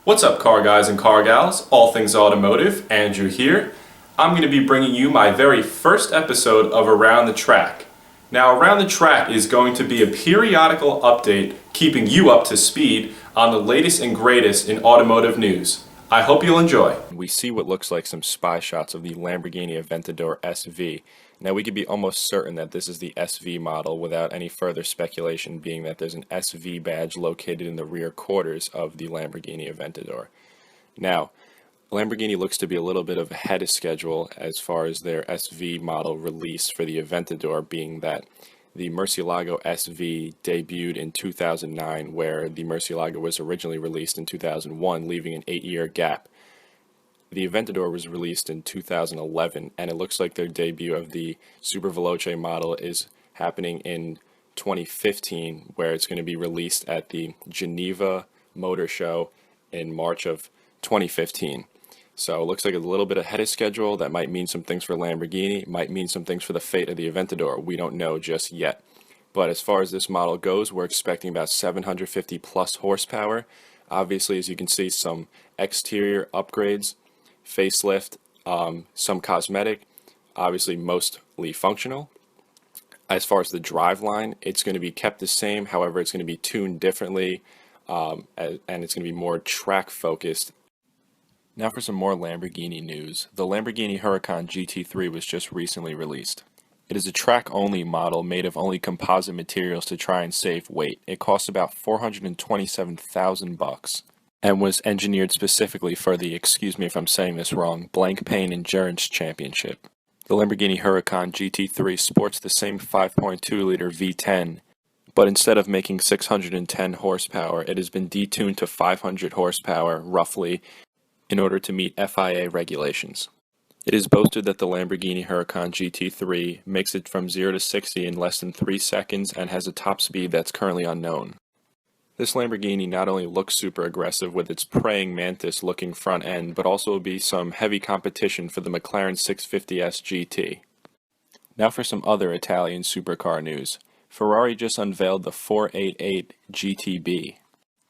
What's up, car guys and car gals, all things automotive, Andrew here. I'm going to be bringing you my very first episode of Around the Track. Now, Around the Track is going to be a periodical update keeping you up to speed on the latest and greatest in automotive news. I hope you'll enjoy. We see what looks like some spy shots of the Lamborghini Aventador SV. Now, we could be almost certain that this is the SV model without any further speculation, being that there's an SV badge located in the rear quarters of the Lamborghini Aventador. Now, Lamborghini looks to be a little bit of ahead of schedule as far as their SV model release for the Aventador, being that the Murcielago SV debuted in 2009, where the Murcielago was originally released in 2001, leaving an 8-year gap. The Aventador was released in 2011, and it looks like their debut of the Super Veloce model is happening in 2015, where it's going to be released at the Geneva Motor Show in March of 2015. So it looks like a little bit ahead of schedule. That might mean some things for Lamborghini, might mean some things for the fate of the Aventador. We don't know just yet. But as far as this model goes, we're expecting about 750 plus horsepower. Obviously, as you can see, some exterior upgrades, facelift, some cosmetic, obviously mostly functional. As far as the driveline, it's going to be kept the same. However, it's going to be tuned differently, and it's going to be more track focused. Now for some more Lamborghini news. The Lamborghini Huracan GT3 was just recently released. It is a track-only model made of only composite materials to try and save weight. It costs about $427,000 and was engineered specifically for the, excuse me if I'm saying this wrong, Blank Pain Endurance Championship. The Lamborghini Huracan GT3 sports the same 5.2-liter V10, but instead of making 610 horsepower, it has been detuned to 500 horsepower, roughly, in order to meet FIA regulations. It is boasted that the Lamborghini Huracan GT3 makes it from 0 to 60 in less than 3 seconds and has a top speed that's currently unknown. This Lamborghini not only looks super aggressive with its praying mantis looking front end, but also will be some heavy competition for the McLaren 650S GT. Now for some other Italian supercar news. Ferrari just unveiled the 488 GTB.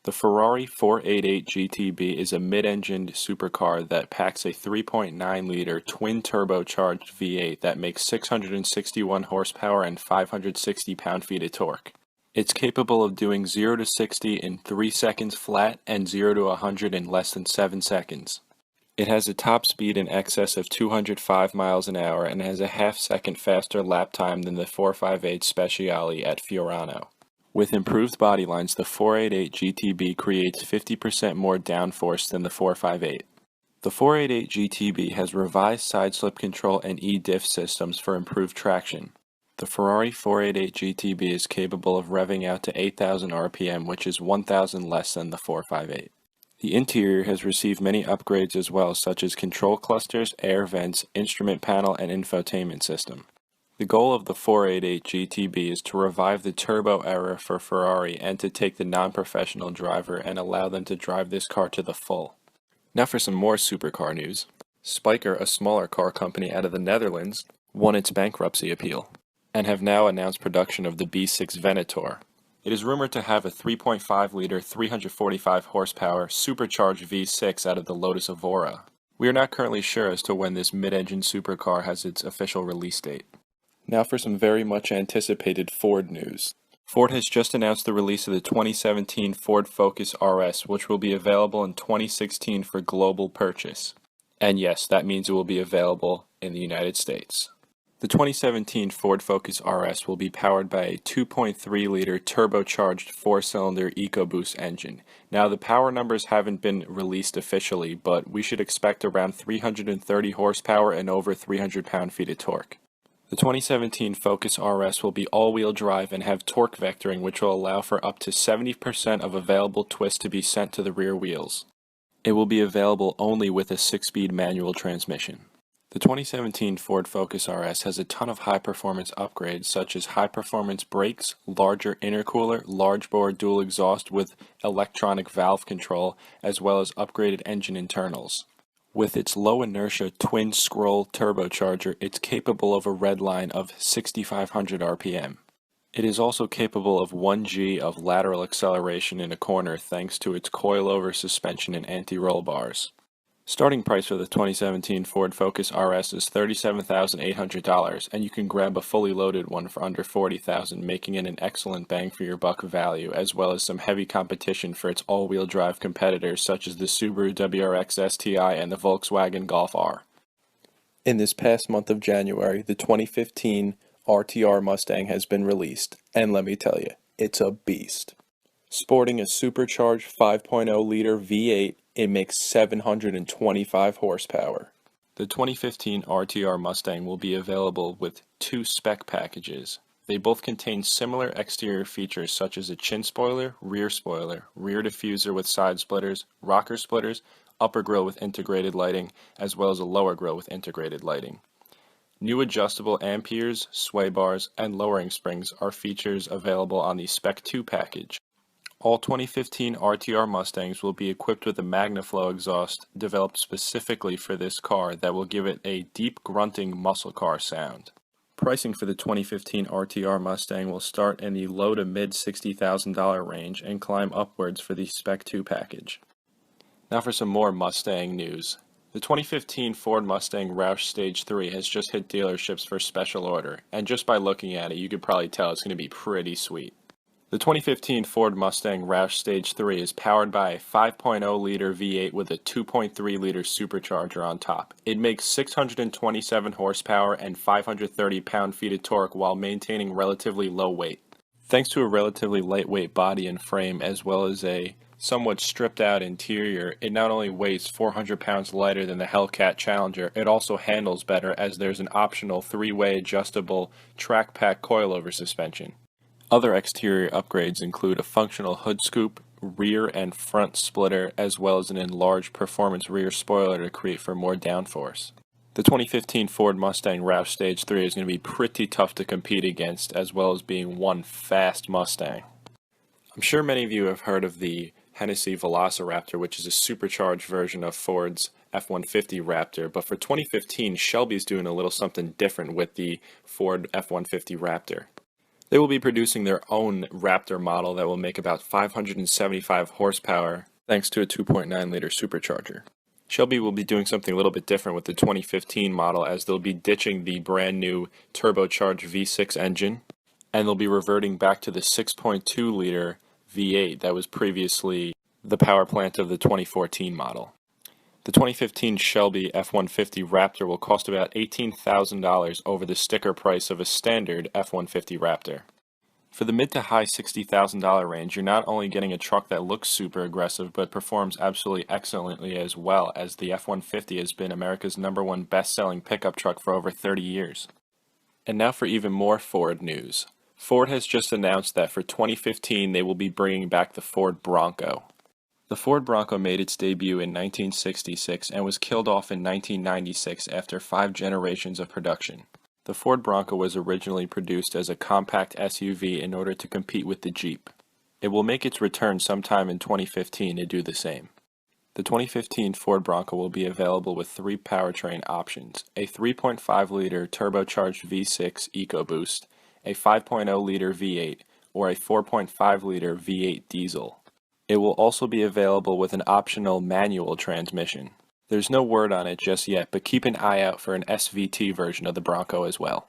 The Ferrari 488 GTB is a mid-engined supercar that packs a 3.9-liter twin-turbocharged V8 that makes 661 horsepower and 560 pound-feet of torque. It's capable of doing 0 to 60 in 3 seconds flat and 0 to 100 in less than 7 seconds. It has a top speed in excess of 205 miles an hour and has a half-second faster lap time than the 458 Speciale at Fiorano. With improved body lines, the 488 GTB creates 50% more downforce than the 458. The 488 GTB has revised side slip control and e-diff systems for improved traction. The Ferrari 488 GTB is capable of revving out to 8,000 RPM, which is 1,000 less than the 458. The interior has received many upgrades as well, such as control clusters, air vents, instrument panel, and infotainment system. The goal of the 488 GTB is to revive the turbo era for Ferrari and to take the non-professional driver and allow them to drive this car to the full. Now for some more supercar news. Spyker, a smaller car company out of the Netherlands, won its bankruptcy appeal and have now announced production of the B6 Venator. It is rumored to have a 3.5-liter, 345 horsepower supercharged V6 out of the Lotus Evora. We are not currently sure as to when this mid-engine supercar has its official release date. Now for some very much anticipated Ford news. Ford has just announced the release of the 2017 Ford Focus RS, which will be available in 2016 for global purchase. And yes, that means it will be available in the United States. The 2017 Ford Focus RS will be powered by a 2.3-liter turbocharged 4-cylinder EcoBoost engine. Now, the power numbers haven't been released officially, but we should expect around 330 horsepower and over 300 pound-feet of torque. The 2017 Focus RS will be all-wheel drive and have torque vectoring, which will allow for up to 70% of available twist to be sent to the rear wheels. It will be available only with a 6-speed manual transmission. The 2017 Ford Focus RS has a ton of high-performance upgrades such as high-performance brakes, larger intercooler, large-bore dual exhaust with electronic valve control, as well as upgraded engine internals. With its low-inertia twin-scroll turbocharger, it's capable of a redline of 6,500 RPM. It is also capable of 1G of lateral acceleration in a corner thanks to its coilover suspension and anti-roll bars. Starting price for the 2017 Ford Focus RS is $37,800, and you can grab a fully loaded one for under $40,000, making it an excellent bang for your buck value, as well as some heavy competition for its all-wheel drive competitors such as the Subaru WRX STI and the Volkswagen Golf R. In this past month of January, the 2015 RTR Mustang has been released, and let me tell you, it's a beast. Sporting a supercharged 5.0-liter V8, it makes 725 horsepower. The 2015 RTR Mustang will be available with two spec packages. They both contain similar exterior features such as a chin spoiler, rear diffuser with side splitters, rocker splitters, upper grille with integrated lighting, as well as a lower grille with integrated lighting. New adjustable amperes, sway bars, and lowering springs are features available on the Spec 2 package. All 2015 RTR Mustangs will be equipped with a MagnaFlow exhaust developed specifically for this car that will give it a deep grunting muscle car sound. Pricing for the 2015 RTR Mustang will start in the low to mid $60,000 range and climb upwards for the Spec 2 package. Now for some more Mustang news. The 2015 Ford Mustang Roush Stage 3 has just hit dealerships for special order, and just by looking at it you could probably tell it's going to be pretty sweet. The 2015 Ford Mustang Roush Stage 3 is powered by a 5.0-liter V8 with a 2.3-liter supercharger on top. It makes 627 horsepower and 530 pound-feet of torque while maintaining relatively low weight. Thanks to a relatively lightweight body and frame as well as a somewhat stripped-out interior, it not only weighs 400 pounds lighter than the Hellcat Challenger, it also handles better as there's an optional 3-way adjustable track pack coilover suspension. Other exterior upgrades include a functional hood scoop, rear and front splitter, as well as an enlarged performance rear spoiler to create for more downforce. The 2015 Ford Mustang Roush Stage 3 is going to be pretty tough to compete against, as well as being one fast Mustang. I'm sure many of you have heard of the Hennessy Velociraptor, which is a supercharged version of Ford's F-150 Raptor, but for 2015, Shelby's doing a little something different with the Ford F-150 Raptor. They will be producing their own Raptor model that will make about 575 horsepower thanks to a 2.9-liter supercharger. Shelby will be doing something a little bit different with the 2015 model as they'll be ditching the brand new turbocharged V6 engine and they'll be reverting back to the 6.2-liter V8 that was previously the power plant of the 2014 model. The 2015 Shelby F-150 Raptor will cost about $18,000 over the sticker price of a standard F-150 Raptor. For the mid to high $60,000 range, you're not only getting a truck that looks super aggressive, but performs absolutely excellently as well, as the F-150 has been America's #1 best-selling pickup truck for over 30 years. And now for even more Ford news. Ford has just announced that for 2015 they will be bringing back the Ford Bronco. The Ford Bronco made its debut in 1966 and was killed off in 1996 after 5 generations of production. The Ford Bronco was originally produced as a compact SUV in order to compete with the Jeep. It will make its return sometime in 2015 to do the same. The 2015 Ford Bronco will be available with 3 powertrain options: a 3.5-liter turbocharged V6 EcoBoost, a 5.0-liter V8, or a 4.5-liter V8 diesel. It will also be available with an optional manual transmission. There's no word on it just yet, but keep an eye out for an SVT version of the Bronco as well.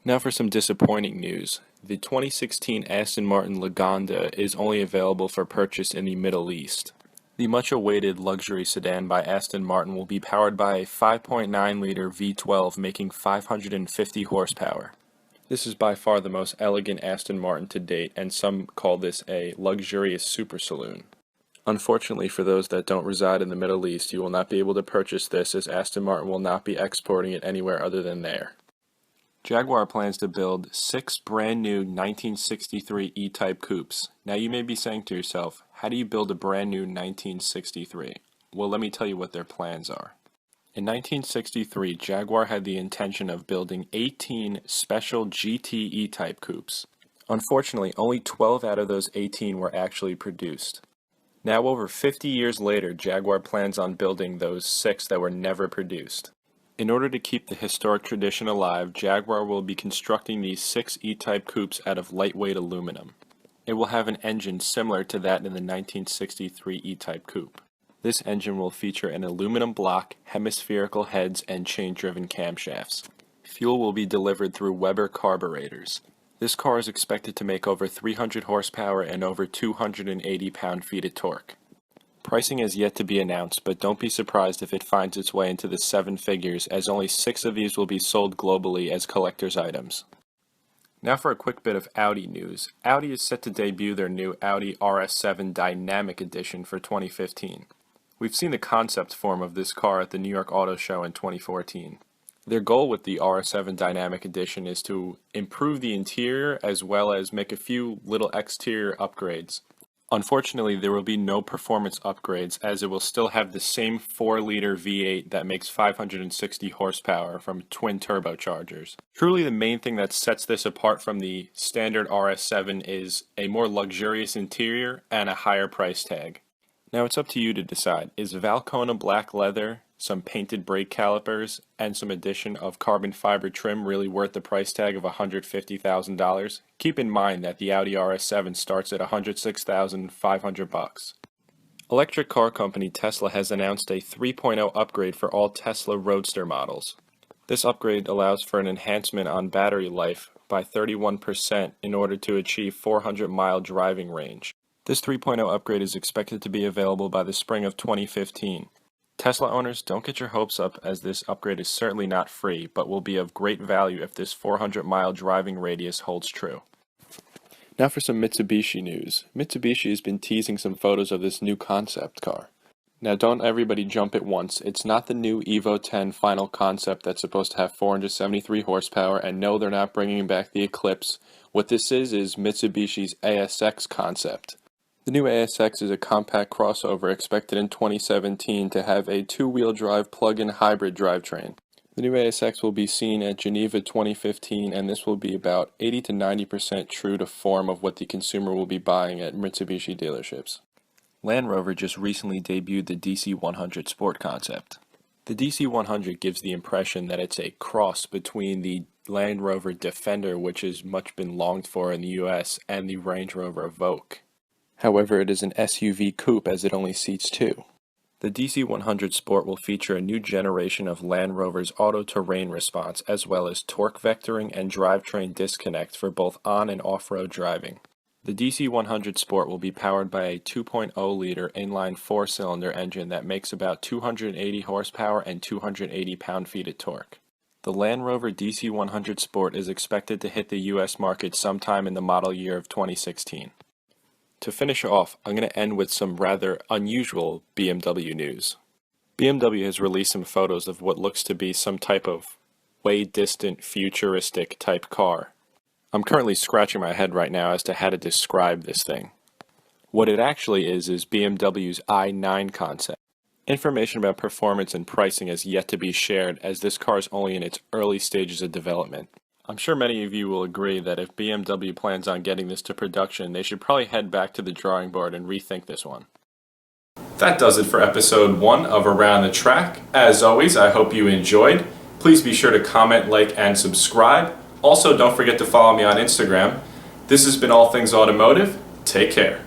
Now for some disappointing news. The 2016 Aston Martin Lagonda is only available for purchase in the Middle East. The much-awaited luxury sedan by Aston Martin will be powered by a 5.9-liter V12 making 550 horsepower. This is by far the most elegant Aston Martin to date, and some call this a luxurious super saloon. Unfortunately for those that don't reside in the Middle East, you will not be able to purchase this as Aston Martin will not be exporting it anywhere other than there. Jaguar plans to build 6 brand new 1963 E-Type coupes. Now you may be saying to yourself, how do you build a brand new 1963? Well, let me tell you what their plans are. In 1963, Jaguar had the intention of building 18 special GT E-Type coupes. Unfortunately, only 12 out of those 18 were actually produced. Now over 50 years later, Jaguar plans on building those 6 that were never produced. In order to keep the historic tradition alive, Jaguar will be constructing these 6 E-Type coupes out of lightweight aluminum. It will have an engine similar to that in the 1963 E-Type coupe. This engine will feature an aluminum block, hemispherical heads, and chain-driven camshafts. Fuel will be delivered through Weber carburetors. This car is expected to make over 300 horsepower and over 280 pound-feet of torque. Pricing is yet to be announced, but don't be surprised if it finds its way into the 7 figures, as only 6 of these will be sold globally as collector's items. Now for a quick bit of Audi news. Audi is set to debut their new Audi RS7 Dynamic Edition for 2015. We've seen the concept form of this car at the New York Auto Show in 2014. Their goal with the RS7 Dynamic Edition is to improve the interior as well as make a few little exterior upgrades. Unfortunately, there will be no performance upgrades, as it will still have the same 4-liter V8 that makes 560 horsepower from twin turbochargers. Truly the main thing that sets this apart from the standard RS7 is a more luxurious interior and a higher price tag. Now it's up to you to decide. Is Valcona black leather, some painted brake calipers, and some addition of carbon fiber trim really worth the price tag of $150,000? Keep in mind that the Audi RS7 starts at $106,500. Electric car company Tesla has announced a 3.0 upgrade for all Tesla Roadster models. This upgrade allows for an enhancement on battery life by 31% in order to achieve 400-mile driving range. This 3.0 upgrade is expected to be available by the spring of 2015. Tesla owners, don't get your hopes up, as this upgrade is certainly not free, but will be of great value if this 400-mile driving radius holds true. Now for some Mitsubishi news. Mitsubishi has been teasing some photos of this new concept car. Now don't everybody jump at once. It's not the new Evo 10 final concept that's supposed to have 473 horsepower, and no, they're not bringing back the Eclipse. What this is Mitsubishi's ASX Concept. The new ASX is a compact crossover expected in 2017 to have a 2-wheel drive plug-in hybrid drivetrain. The new ASX will be seen at Geneva 2015, and this will be about 80 to 90% true to form of what the consumer will be buying at Mitsubishi dealerships. Land Rover just recently debuted the DC100 Sport concept. The DC100 gives the impression that it's a cross between the Land Rover Defender, which has much been longed for in the US, and the Range Rover Evoque. However, it is an SUV coupe as it only seats 2. The DC100 Sport will feature a new generation of Land Rover's auto-terrain response, as well as torque vectoring and drivetrain disconnect for both on- and off-road driving. The DC100 Sport will be powered by a 2.0-liter inline 4-cylinder engine that makes about 280 horsepower and 280 pound-feet of torque. The Land Rover DC100 Sport is expected to hit the US market sometime in the model year of 2016. To finish off, I'm going to end with some rather unusual BMW news. BMW has released some photos of what looks to be some type of way distant futuristic type car. I'm currently scratching my head right now as to how to describe this thing. What it actually is BMW's i9 concept. Information about performance and pricing is yet to be shared, as this car is only in its early stages of development. I'm sure many of you will agree that if BMW plans on getting this to production, they should probably head back to the drawing board and rethink this one. That does it for episode 1 of Around the Track. As always, I hope you enjoyed. Please be sure to comment, like, and subscribe. Also, don't forget to follow me on Instagram. This has been All Things Automotive. Take care.